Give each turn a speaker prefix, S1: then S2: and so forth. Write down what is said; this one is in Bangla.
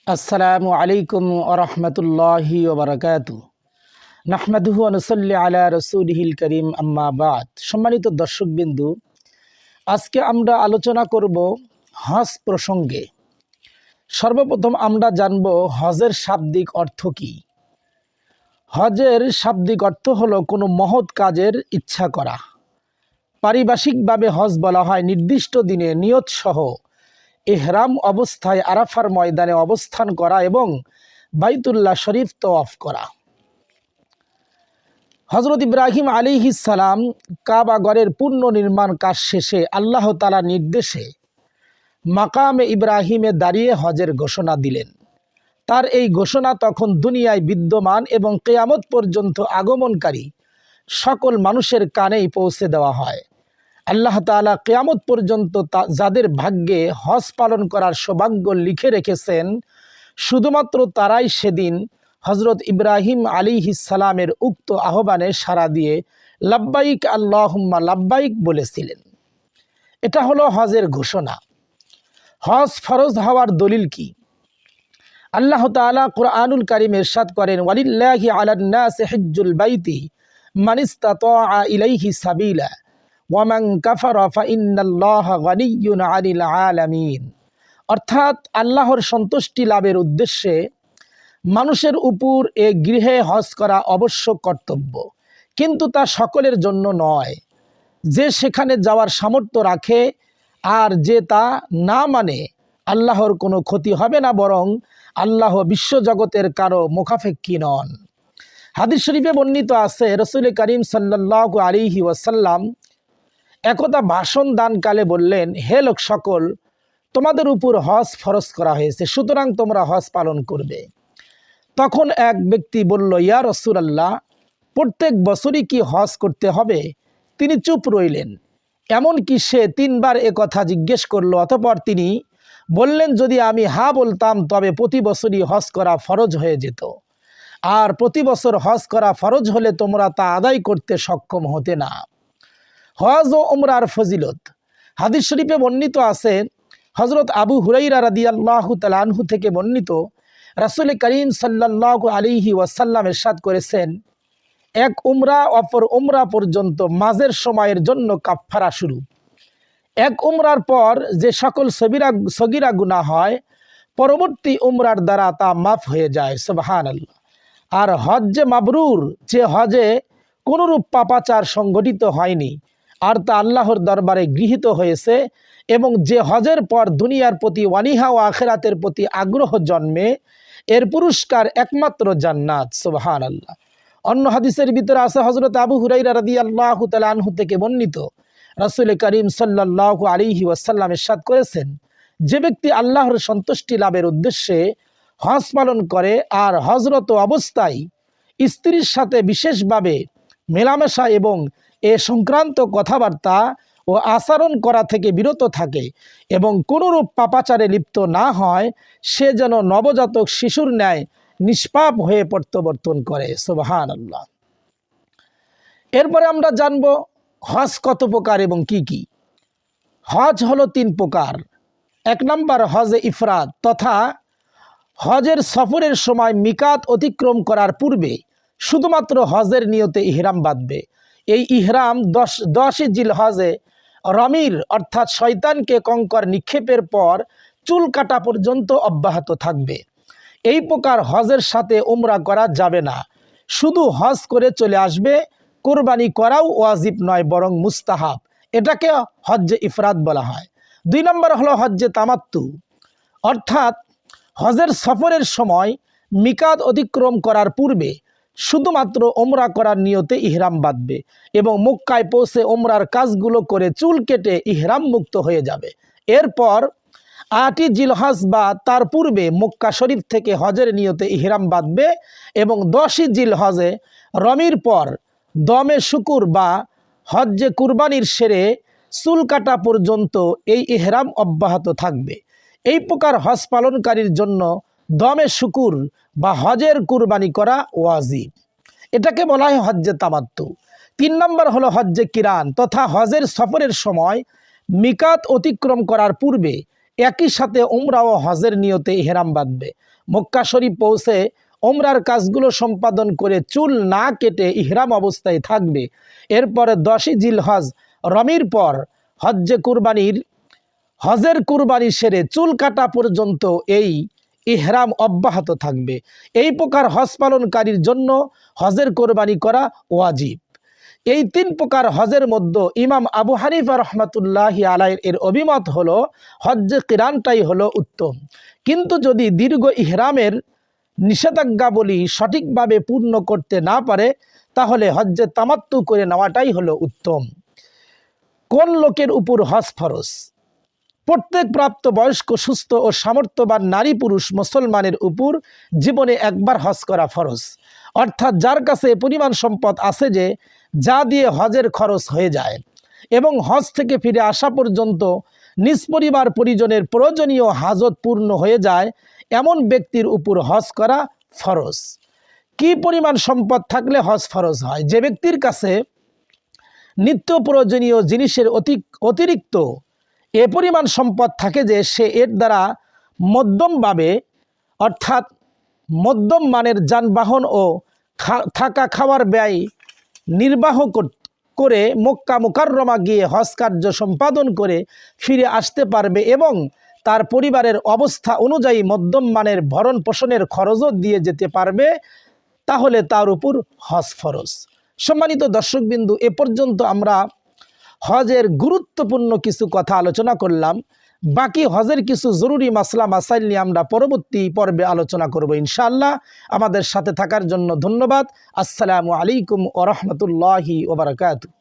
S1: আসসালামু আলাইকুম ওরহমতুল্লাহি ওবরাকাতু। নাহমাদুহু ওয়া নুসাল্লি আলা রাসূলিহিল করিম, আম্মা বাদ। সম্মানিত দর্শকবিন্দু, আজকে আমরা আলোচনা করব হজ প্রসঙ্গে। সর্বপ্রথম আমরা জানব হজের শাব্দিক অর্থ কী। হজের শাব্দিক অর্থ হলো কোনো মহৎ কাজের ইচ্ছা করা। পারিভাষিকভাবে হজ বলা হয় নির্দিষ্ট দিনে নিয়তসহ ইহরাম অবস্থায় আরাফার ময়দানে অবস্থান করা এবং বাইতুল্লাহ শরীফ তওয়াফ করা। হজরত ইব্রাহিম আলাইহিস সালাম কাবা ঘরের পুনর্নির্মাণ কাজ শেষে আল্লাহ তাআলার নির্দেশে মাকামে ইব্রাহিমে দাঁড়িয়ে হজের ঘোষণা দিলেন। তার এই ঘোষণা তখন দুনিয়ায় বিদ্যমান এবং কিয়ামত পর্যন্ত আগমনকারী সকল মানুষের কানেই পৌঁছে দেওয়া হয়। আল্লাহ তাআলা কিয়ামত পর্যন্ত যাদের ভাগ্যে হজ পালন করার সৌভাগ্য লিখে রেখেছেন, শুধুমাত্র তারাই সেদিন হজরত ইব্রাহিম আলাইহিস সালামের উক্ত আহ্বানে সাড়া দিয়ে লাব্বাইক আল্লাহুম্মা লাব্বাইক বলেছিলেন। এটা হলো হজের ঘোষণা। হজ ফরজ হওয়ার দলিল কি? আল্লাহ তাআলা কুরআনুল কারীমে ইরশাদ করেন, ওয়ালিল্লাহি আলান নাসি হিজ্জুল বাইতি মান ইসতাতাআ ইলাইহি সাবিলা ওয়ামান কাফারা ফাইন্নাল্লাহা গানিয়্যুন আনিল আলামিন। অর্থাৎ আল্লাহর সন্তুষ্টি লাভের উদ্দেশ্যে মানুষের উপর এ গৃহে হজ করা অবশ্য কর্তব্য, কিন্তু তা সকলের জন্য নয়। যে সেখানে যাওয়ার সামর্থ্য রাখে আর যে তা না মানে, আল্লাহর কোনো ক্ষতি হবে না, বরং আল্লাহ বিশ্বজগতের কারো মুখাপেক্ষী নন। হাদিস শরীফে বর্ণিত আছে, রাসূল করিম সাল্লাল্লাহু আলাইহি ওয়াসাল্লাম একদা ভাষণ দানকালে বললেন, হে লোক সকল, তোমাদের উপর হজ ফরজ করা হয়েছে, সুতরাং তোমরা হজ পালন করবে। তখন এক ব্যক্তি বলল, ইয়া রাসূলুল্লাহ, প্রত্যেক বছরই কি হজ করতে হবে? তিনি চুপ রইলেন। এমনকি সে 3 বার কথা জিজ্ঞেস করলো। অতঃপর তিনি বললেন, যদি আমি হ্যাঁ বলতাম তবে প্রতি বছরই হজ করা ফরজ হয়ে যেত, আর প্রতি বছর হজ করা ফরজ হলে তোমরা তা আদায় করতে সক্ষম হতে না। হজ ও উমরার ফজিলত। হাদিস শরীফে বর্ণিত আছে, হজরত আবু হুরাইরা রাদিয়াল্লাহু তাআলা আনহু থেকে বর্ণিত, রাসূল করিম সাল্লাল্লাহু আলাইহি ওয়াসাল্লাম ইরশাদ করেছেন, এক উমরা অপর উমরা পর্যন্ত মাঝের সময়ের জন্য কাফফারা শুরু। এক উমরার পর যে সকল সগীরা গুনাহ হয়, পরবর্তী উমরার দ্বারা তা মাফ হয়ে যায়। সুবহানাল্লাহ। আর হজ্জে মাবরুর, যে হজে কোনরূপ পাপাচার সংঘটিত হয়নি আর তা আল্লাহর দরবারে গৃহীত হয়েছে, এবং যে হজের পর দুনিয়ার প্রতি ওয়ানিহা ও আখিরাতের প্রতি আগ্রহ জন্মে, এর পুরস্কার একমাত্র জান্নাত। সুবহানাল্লাহ। অন্য হাদিসের ভিতরে আছে, হযরত আবু হুরাইরা রাদিয়াল্লাহু তাআলা আনহু থেকে বর্ণিত, রাসূল করিম সাল্লাল্লাহু আলাইহি ওয়াসাল্লাম ইরশাদ করেছেন, যে ব্যক্তি আল্লাহর সন্তুষ্টি লাভের উদ্দেশ্যে হজ পালন করে আর হজরত অবস্থায় স্ত্রীর সাথে বিশেষভাবে মেলামেশা এবং এ সংক্রান্ত কথাবার্তা ও আচরণ করা থেকে বিরত থাকে এবং কোনরূপ পাপাচারে লিপ্ত না হয়, সে যেন নবজাতক শিশুর ন্যায় নিষ্পাপ হয়ে প্রত্যাবর্তন করে। সুবহানাল্লাহ। এরপরে আমরা জানব হজ কত প্রকার এবং কি কি। হজ হলো 3 প্রকার। 1 নম্বর হজে ইফরাদ, তথা হজের সফরের সময় মিকাত অতিক্রম করার পূর্বে শুধুমাত্র হজের নিয়তে ইহরাম বাঁধবে। এই ইহরাম 10ই জিলহজে রমির অর্থাৎ শয়তানকে কঙ্কর নিক্ষেপের পর চুল কাটা পর্যন্ত অব্যাহত থাকবে। এই প্রকার হজের সাথে উমরা করা যাবে না, শুধু হজ করে চলে আসবে। কোরবানি করাও ওয়াজিব নয়, বরং মুস্তাহাব। এটাকে হজ্জে ইফরাদ বলা হয়। 2 নম্বর হলো হজ্জে তামাত্তু, অর্থাৎ হজের সফরের সময় মিকাত অতিক্রম করার পূর্বে শুধুমাত্র ওমরা করার নিয়তে ইহরাম বাঁধবে এবং মক্কায় পৌঁছে ওমরার কাজগুলো করে চুল কেটে ইহরাম মুক্ত হয়ে যাবে। এরপর 8ই জিলহজ বা তার পূর্বে মক্কা শরীফ থেকে হজের নিয়তে ইহরাম বাঁধবে এবং 10ই জিলহজে রমির পর দমে শুকুর বা হজ্জে কুরবানির সেরে চুল কাটা পর্যন্ত এই ইহরাম অব্যাহত থাকবে। এই প্রকার হজ পালনকারীর জন্য দমে শুকুর বা হজের কুরবানি করা ওয়াজিব। এটাকে বলা হয় হজ্জে তামাত্তু। 3 নম্বর হলো হজ্জে কিরান, তথা হজের সফরের সময় মিকাত অতিক্রম করার পূর্বে একই সাথে উমরা ও হজের নিয়তে ইহরাম বাঁধবে। মক্কা শরীফ পৌঁছে উমরার কাজগুলো সম্পাদন করে চুল না কেটে ইহরাম অবস্থায় থাকবে। এরপরে 10ই জিলহজ রমির পর হজের কুরবানি সেরে চুল কাটা পর্যন্ত এই ইহরাম অব্যাহত থাকবে। এই প্রকার হজ পালনকারীর জন্য হজের কোরবানি করা ওয়াজিব। এই 3 প্রকার হজের মধ্যে ইমাম আবু হানিফা রহমাতুল্লাহি আলাইহির এর অভিমত হলো হজ্জে কিরানটাই হলো উত্তম। কিন্তু যদি দীর্ঘ ইহরামের নিষেধাজ্ঞাবলী সঠিকভাবে পূর্ণ করতে না পারে তাহলে হজ্জে তামাত্তু করে নেওয়াটাই হলো উত্তম। কোন লোকের উপর হজ ফরজ? প্রত্যেক প্রাপ্তবয়স্ক সুস্থ ও সামর্থ্যবান নারী পুরুষ মুসলমানের উপর জীবনে একবার হজ করা ফরজ। অর্থাৎ যার কাছে পরিমাণ সম্পদ আছে যে যা দিয়ে হজের খরচ হয়ে যায় এবং হজ থেকে ফিরে আসা পর্যন্ত নিজ পরিবার পরিজনের প্রয়োজনীয় হাজত পূর্ণ হয়ে যায় এমন ব্যক্তির উপর হজ করা ফরজ। কি পরিমাণ সম্পদ থাকলে হজ ফরজ হয়? যে ব্যক্তির কাছে নিত্য প্রয়োজনীয় জিনিসের অতিরিক্ত এ পরিমাণ সম্পদ থাকে যে সে এর দ্বারা মধ্যমভাবে অর্থাৎ মধ্যম মানের যানবাহন ও থাকা খাওয়ার ব্যয় নির্বাহ করে মক্কা মুকাররমা গিয়ে হজ কার্য সম্পাদন করে ফিরে আসতে পারবে এবং তার পরিবারের অবস্থা অনুযায়ী মধ্যম মানের ভরণ পোষণের খরচও দিয়ে যেতে পারবে, তাহলে তার উপর হজ ফরজ। সম্মানিত দর্শকবিন্দু, এ পর্যন্ত আমরা হজের গুরুত্বপূর্ণ কিছু কথা আলোচনা করলাম। বাকি হজের কিছু জরুরি মাসলা মাসাইল নিয়ে আমরা পরবর্তী পর্বে আলোচনা করব ইনশাআল্লাহ। আমাদের সাথে থাকার জন্য ধন্যবাদ। আসসালামু আলাইকুম ওয়া রাহমাতুল্লাহি ওয়া বারাকাতুহু।